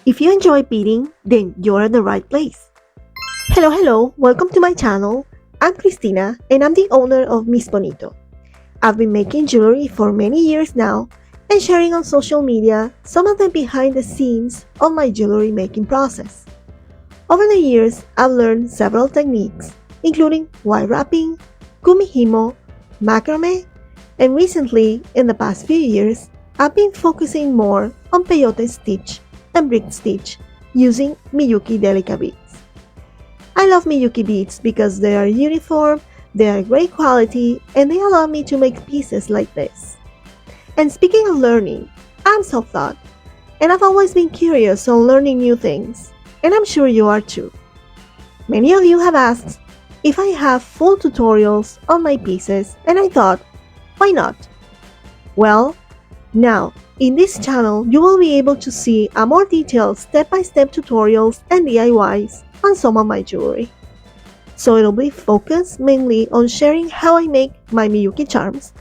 If you enjoy beading, then you're in the right place. Hello, welcome to my channel. I'm Cristina and I'm the owner of Misbonito. I've been making jewelry for many years now and sharing on social media some of the behind the scenes of my jewelry making process. Over the years, I've learned several techniques, including wire wrapping, kumihimo, macrame, and recently, in the past few years, I've been focusing more on peyote stitch and brick stitch using Miyuki delica beads. I love Miyuki beads because they are uniform, they are great quality, and they allow me to make pieces like this. And speaking of learning, I'm self-taught, and I've always been curious on learning new things, and I'm sure you are too. Many of you have asked if I have full tutorials on my pieces, and I thought, why not? Well, now, in this channel, you will be able to see a more detailed step-by-step tutorials and DIYs on some of my jewelry. So it'll be focused mainly on sharing how I make my Miyuki charms,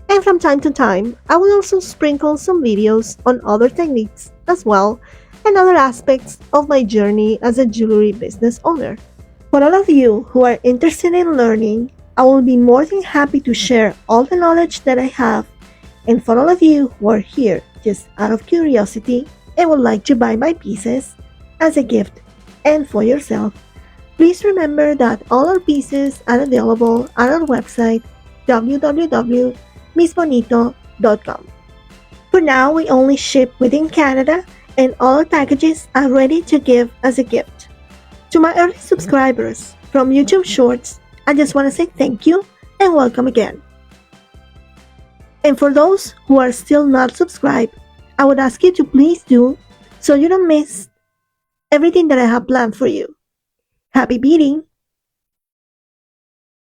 and from time to time, I will also sprinkle some videos on other techniques as well and other aspects of my journey as a jewelry business owner. For all of you who are interested in learning, I will be more than happy to share all the knowledge that I have. And for all of you who are here just out of curiosity and would like to buy my pieces as a gift and for yourself, please remember that all our pieces are available at our website www.misbonito.com. For now, we only ship within Canada and all our packages are ready to give as a gift. To my early subscribers from YouTube Shorts, I just want to say thank you and welcome again. And for those who are still not subscribed, I would ask you to please do so you don't miss everything that I have planned for you. Happy beading!